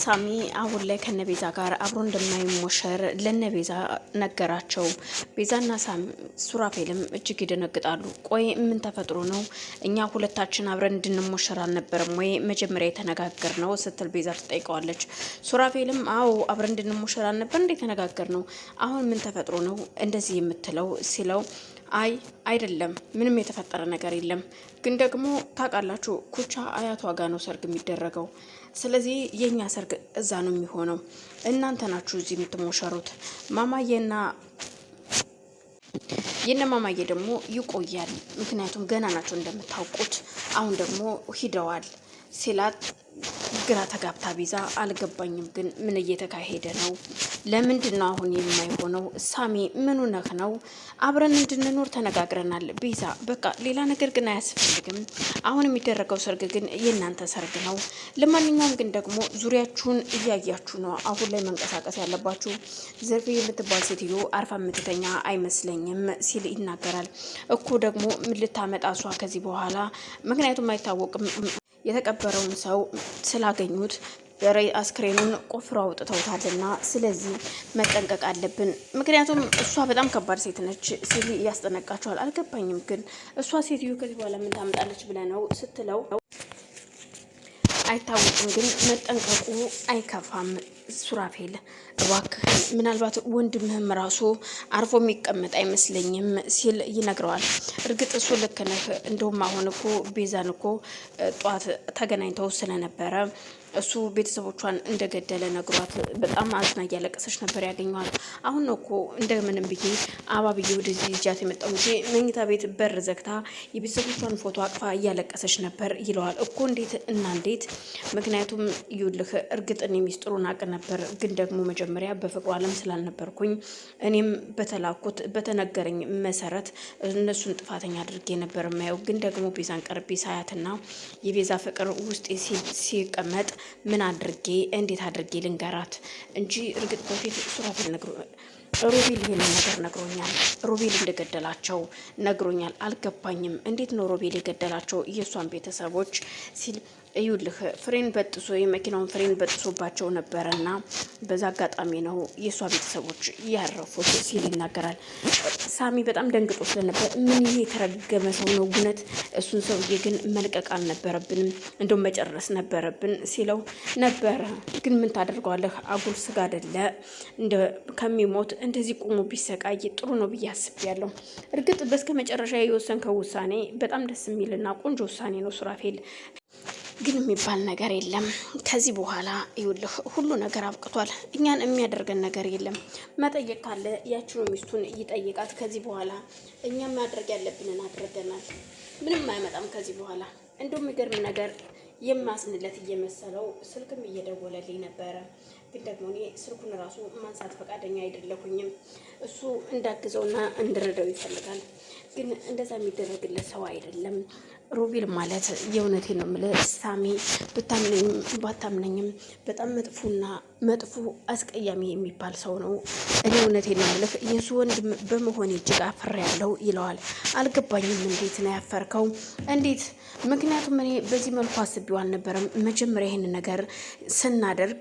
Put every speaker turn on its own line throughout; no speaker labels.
ሳሚ አሁን ላይ ከነቤዛ ጋር አብሮ እንደማይሞሸር ለነቤዛ ነገራቸው። ቤዛና ሳሚ ሱራፌልም እጅግ ይደነግጣሉ። ቆይ ምን ተፈጥሮ ነው? እኛ ሁለታችን አብረን እንድንሞሸር አልነበረም ወይ መጀመሪያ የተነጋገርነው ስትል ቤዛ ትጠይቀዋለች። ሱራፌልም አዎ አብረን እንድንሞሸር አልነበር እንዴ የተነጋገርነው? አሁን ምን ተፈጥሮ ነው እንደዚህ የምትለው ሲለው አይ አይደለም፣ ምንም የተፈጠረ ነገር የለም። ግን ደግሞ ታውቃላችሁ ኩቻ አያቷ ጋር ነው ሰርግ የሚደረገው። ስለዚህ የኛ ሰርግ እዛ ነው የሚሆነው። እናንተ ናችሁ እዚህ የምትሞሸሩት። ማማዬና የነ ማማዬ ደግሞ ይቆያል፣ ምክንያቱም ገና ናቸው እንደምታውቁት። አሁን ደግሞ ሂደዋል ሲላት ግራ ተጋብታ ቤዛ አልገባኝም፣ ግን ምን እየተካሄደ ነው? ለምንድን ነው አሁን የማይሆነው? ሳሚ ምኑ ነህ ነው? አብረን እንድንኖር ተነጋግረናል ቤዛ፣ በቃ ሌላ ነገር ግን አያስፈልግም። አሁን የሚደረገው ሰርግ ግን የእናንተ ሰርግ ነው። ለማንኛውም ግን ደግሞ ዙሪያችሁን እያያችሁ ነው አሁን ላይ መንቀሳቀስ ያለባችሁ። ዘርፌ የምትባል ሴትዮ አርፋ የምትተኛ አይመስለኝም ሲል ይናገራል። እኮ ደግሞ ምን ልታመጣ እሷ ከዚህ በኋላ? ምክንያቱም አይታወቅም የተቀበረውን ሰው ስላገኙት አስክሬኑን ቆፍሮ አውጥተውታልና፣ ስለዚህ መጠንቀቅ አለብን። ምክንያቱም እሷ በጣም ከባድ ሴት ነች ሲል ያስጠነቃቸዋል። አልገባኝም፣ ግን እሷ ሴትዮ ከዚህ በኋላ ምን ታመጣለች ብለህ ነው ስትለው አይታወቅም፣ ግን መጠንቀቁ አይከፋም። ሱራፌል እባክህ፣ ምናልባት ወንድምህም ራሱ አርፎ የሚቀመጥ አይመስለኝም ሲል ይነግረዋል። እርግጥ እሱ ልክ ነህ። እንደውም አሁን እኮ ቤዛን እኮ ጧት ተገናኝተው ስለነበረ እሱ ቤተሰቦቿን እንደገደለ ነግሯት በጣም አዝና እያለቀሰች ነበር ያገኘዋል። አሁን ነው እኮ እንደምንም ብዬ አባብዬ ወደዚህ ልጃት የመጣው እንጂ መኝታ ቤት በር ዘግታ የቤተሰቦቿን ፎቶ አቅፋ እያለቀሰች ነበር ይለዋል። እኮ እንዴት እና እንዴት? ምክንያቱም ይኸውልህ እርግጥን የሚስጥሩን አቅ ነበር፣ ግን ደግሞ መጀመሪያ በፍቅሩ ዓለም ስላልነበርኩኝ እኔም በተላኩት በተነገረኝ መሰረት እነሱን ጥፋተኛ አድርጌ ነበር የማየው። ግን ደግሞ ቤዛን ቀርቤ ሳያትና የቤዛ ፍቅር ውስጤ ሲቀመጥ ምን አድርጌ እንዴት አድርጌ ልንገራት እንጂ እርግጥ በፊት ሱራፌል ሮቤል ይሄንን ነገር ነግሮኛል። ሮቤል እንደገደላቸው ነግሮኛል። አልገባኝም፣ እንዴት ነው ሮቤል የገደላቸው የእሷን ቤተሰቦች ሲል እዩልህ ፍሬን በጥሶ የመኪናውን ፍሬን በጥሶባቸው ነበረና በዛ አጋጣሚ ነው የእሷ ቤተሰቦች ያረፉት ሲል ይናገራል። ሳሚ በጣም ደንግጦ ስለነበር ምን ይሄ የተረገመ ሰው ነው እውነት? እሱን ሰውዬ ግን መልቀቅ አልነበረብንም፣ እንደውም መጨረስ ነበረብን ሲለው ነበረ። ግን ምን ታደርገዋለህ? አጉል ስጋ አይደለ እንደ ከሚሞት እንደዚህ ቆሞ ቢሰቃይ ጥሩ ነው ብዬ አስቤያለሁ። እርግጥ በስከ መጨረሻ የወሰንከው ውሳኔ በጣም ደስ የሚልና ቆንጆ ውሳኔ ነው ሱራፌል፣ ግን የሚባል ነገር የለም ከዚህ በኋላ። ይኸውልህ ሁሉ ነገር አብቅቷል። እኛን የሚያደርገን ነገር የለም። መጠየቅ ካለ ያችኑ ሚስቱን ይጠይቃት። ከዚህ በኋላ እኛም ማድረግ ያለብንን አድርገናል። ምንም አይመጣም ከዚህ በኋላ። እንደውም የሚገርም ነገር የማስንለት እየመሰለው ስልክም እየደወለልኝ ነበረ። ግን ደግሞ እኔ ስልኩን ራሱ ማንሳት ፈቃደኛ አይደለሁኝም። እሱ እንዳግዘውና እንድረዳው ይፈልጋል። ግን እንደዛ የሚደረግለት ሰው አይደለም ሮቤል ማለት። የእውነቴ ነው የምልህ ሳሚ፣ ብታምነኝም ባታምነኝም በጣም መጥፎ አስቀያሚ የሚባል ሰው ነው። እኔ እውነቴ ነው የምልህ የሱ ወንድም በመሆኔ እጅግ አፍሬያለሁ ይለዋል። አልገባኝም፣ እንዴት ነው ያፈርከው? እንዴት? ምክንያቱም እኔ በዚህ መልኩ አስቤው አልነበረም። መጀመሪያ ይሄን ነገር ስናደርግ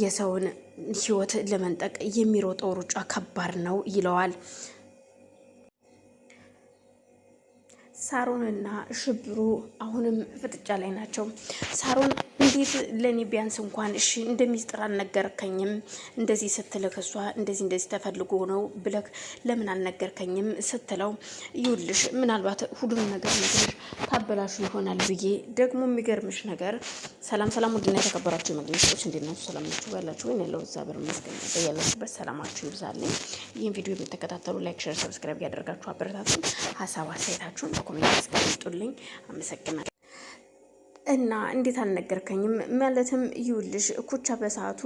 የሰውን ሕይወት ለመንጠቅ የሚሮጠው ሩጫ ከባድ ነው ይለዋል። ሳሮንና ሽብሩ አሁንም ፍጥጫ ላይ ናቸው። ሳሮን እንዴት ለኔ ቢያንስ እንኳን እሺ እንደሚስጥር አልነገርከኝም? እንደዚህ ስትልክ እሷ እንደዚህ ተፈልጎ ነው ብለክ ለምን አልነገርከኝም ስትለው ይውልሽ ምናልባት ሁሉንም ነገር ነግረሽ ታበላሹ ይሆናል ብዬ። ደግሞ የሚገርምሽ ነገር ሰላም ውድና የተከበራችሁ መግለጫዎች እንዴት ናችሁ? ሰላም ናችሁ ያላችሁ ወይ? ያለው እግዚአብሔር ይመስገን። በያላችሁበት ሰላማችሁ ይብዛልኝ። ይህን ቪዲዮ የምትከታተሉ ላይክ፣ ሼር፣ ሰብስክራይብ ያደርጋችሁ አበረታቱን። ሀሳብ አስተያየታችሁን በኮሜንት አስቀምጡልኝ። አመሰግናለሁ። እና እንዴት አልነገርከኝም? ማለትም ይውልሽ ኩቻ በሰዓቱ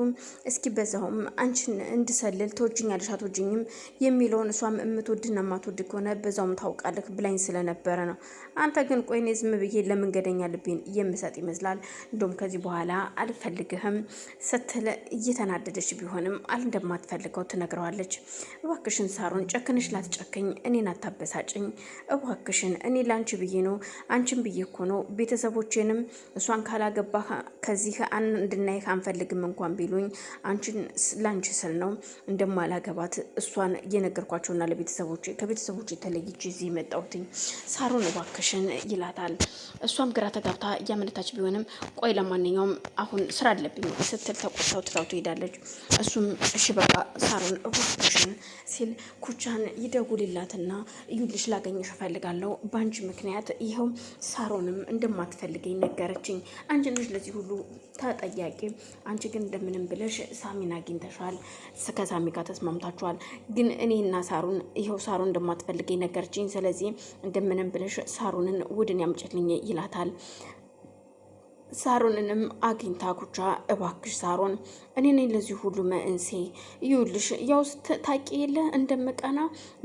እስኪ በዛውም አንቺን እንድሰልል ተወጅኛለሽ አትወጅኝም የሚለውን እሷም የምትወድና የማትወድ ከሆነ በዛውም ታውቃለህ ብላኝ ስለነበረ ነው። አንተ ግን ቆይ እኔ ዝም ብዬ ለመንገደኛ ልቤን የምሰጥ ይመስላል? እንደውም ከዚህ በኋላ አልፈልግህም ስትል እየተናደደች ቢሆንም እንደማትፈልገው ትነግረዋለች። እባክሽን ሳሮን ጨክንሽ ላትጨክኝ፣ እኔን አታበሳጭኝ እባክሽን። እኔ ለአንቺ ብዬ ነው፣ አንቺን ብዬ እኮ ነው ቤተሰቦቼንም እሷን ካላገባ ከዚህ እንድናይህ አንፈልግም እንኳን ቢሉኝ አንቺን ላንቺ ስል ነው እንደማላገባት እሷን እየነገርኳቸውና ለቤተሰቦቼ ከቤተሰቦቼ ተለይቼ እዚህ መጣሁትኝ ሳሮን እባክሽን ይላታል። እሷም ግራ ተጋብታ እያመነታች ቢሆንም ቆይ ለማንኛውም አሁን ስራ አለብኝ ስትል ተቆጣው ትታው ትሄዳለች። እሱም እሺ በቃ ሳሮን እባክሽን ሲል ኩቻን ይደውልላትና እዩልሽ ላገኝሽ እፈልጋለሁ በአንቺ ምክንያት ይኸው ሳሮንም እንደማትፈልገኝ ነገረችኝ። አንቺ ነሽ ለዚህ ሁሉ ተጠያቂ። አንቺ ግን እንደምንም ብለሽ ሳሚን አግኝተሻል፣ ከሳሚ ጋር ተስማምታችኋል። ግን እኔና ሳሮን ይኸው ሳሮን እንደማትፈልገኝ ነገረችኝ። ስለዚህ እንደምንም ብለሽ ሳሮንን ውድን ያምጭልኝ ይላታል። ሳሮንንም አግኝታ ኩቻ እባክሽ ሳሮን እኔ ነኝ ለዚህ ሁሉ መንስኤ ይኸውልሽ ያው ታውቂ የለ እንደምቀና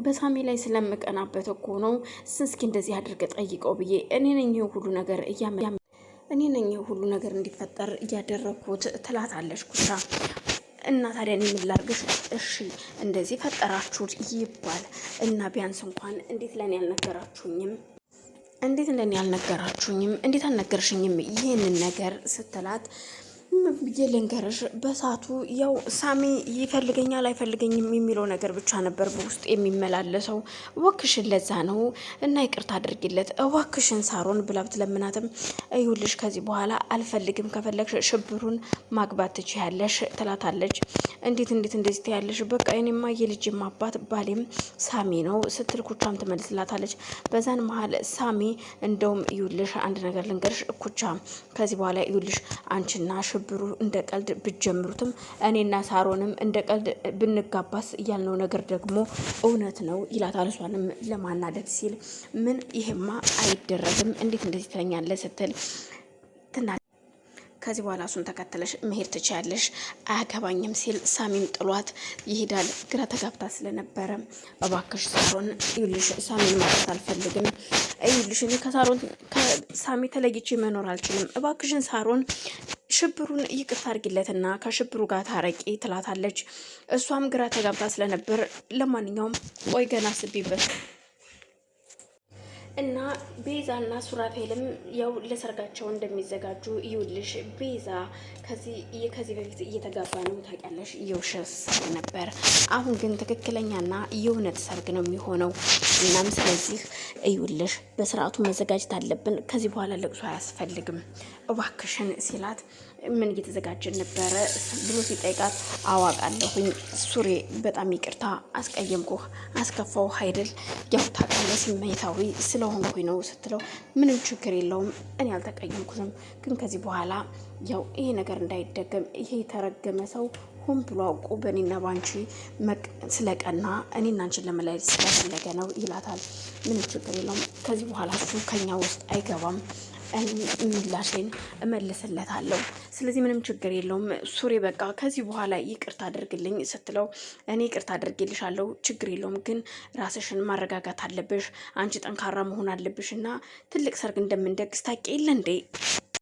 በሳሚ ላይ ስለምቀናበት እኮ ነው እስኪ እንደዚህ አድርገ ጠይቀው ብዬ እኔ ነኝ ሁሉ ነገር እኔ ነኝ ሁሉ ነገር እንዲፈጠር እያደረኩት ትላታለች ኩቻ። እና ታዲያ እኔ ምን ላድርግሽ? እሺ እንደዚህ ፈጠራችሁት ይባል እና ቢያንስ እንኳን እንዴት ለኔ ያልነገራችሁኝም እንዴት አልነገርሽኝም ይሄንን ነገር ስትላት ብዬ ልንገርሽ በሳቱ ያው ሳሚ ይፈልገኛል አይፈልገኝም የሚለው ነገር ብቻ ነበር በውስጥ የሚመላለሰው። እባክሽን ለዛ ነው እና ይቅርታ አድርጊለት እባክሽን ሳሮን ብላ ብትለምናትም እዩልሽ ከዚህ በኋላ አልፈልግም ከፈለግሽ ሽብሩን ማግባት ትችያለሽ ትላታለች። እንዴት እንደዚህ ትያለሽ? በቃ እኔማ የልጅም አባት ባሌም ሳሚ ነው ስትል ኩቻም ትመልስላታለች። በዛን መሀል ሳሚ እንደውም እዩልሽ አንድ ነገር ልንገርሽ ኩቻ ከዚህ በኋላ እዩልሽ አንቺና ሽብሩ እንደ ቀልድ ብትጀምሩትም እኔና ሳሮንም እንደ ቀልድ ብንጋባስ ያልነው ነገር ደግሞ እውነት ነው ይላታል። እሷንም ለማናደድ ሲል ምን ይሄማ አይደረግም እንዴት እንደዚህ ትለኛለህ ስትል ከዚህ በኋላ እሱን ተከተለሽ መሄድ ትችያለሽ አያገባኝም ሲል ሳሚም ጥሏት ይሄዳል። ግራ ተጋብታ ስለነበረ እባክሽ ሳሮን ይኸውልሽ ሳሚን ማጣት አልፈልግም ይኸውልሽ እኔ ከሳሚ ተለይቼ መኖር አልችልም እባክሽን ሳሮን ሽብሩን ይቅርታ አድርጊለትና ከሽብሩ ጋር ታረቂ ትላታለች። እሷም ግራ ተጋብታ ስለነበር ለማንኛውም ቆይ ገና አስቢበት እና ቤዛና ሱራፌልም ያው ለሰርጋቸው እንደሚዘጋጁ ይውልሽ ቤዛ ከዚህ በፊት እየተጋባ ነው ታውቂያለሽ የውሸት ሰርግ ነበር። አሁን ግን ትክክለኛና የእውነት ሰርግ ነው የሚሆነው። እናም ስለዚህ ይውልሽ በስርዓቱ መዘጋጀት አለብን ከዚህ በኋላ ለቅሶ አያስፈልግም እባክሽን ሲላት ምን እየተዘጋጀን ነበረ ብሎ ሲጠይቃት አዋቃለሁኝ ሱሬ በጣም ይቅርታ አስቀየምኩህ አስከፋው አይደል ያው ታውቃለህ ስሜታዊ ስለሆንኩኝ ነው ስትለው ምንም ችግር የለውም እኔ አልተቀየምኩትም ግን ከዚህ በኋላ ያው ይሄ ነገር እንዳይደገም ይሄ የተረገመ ሰው ሆን ብሎ አውቆ በእኔና ባንቺ ስለቀና እኔና አንቺን ለመለያየት ስለፈለገ ነው ይላታል። ምንም ችግር የለውም ከዚህ በኋላ እሱ ከኛ ውስጥ አይገባም ምላሽን እመልስለታለሁ ስለዚህ ምንም ችግር የለውም ሱሬ በቃ ከዚህ በኋላ ይቅርታ አድርግልኝ ስትለው እኔ ይቅርታ አድርግልሻለሁ ችግር የለውም ግን ራስሽን ማረጋጋት አለብሽ አንቺ ጠንካራ መሆን አለብሽ እና ትልቅ ሰርግ እንደምንደግስ ታውቂ የለ እንዴ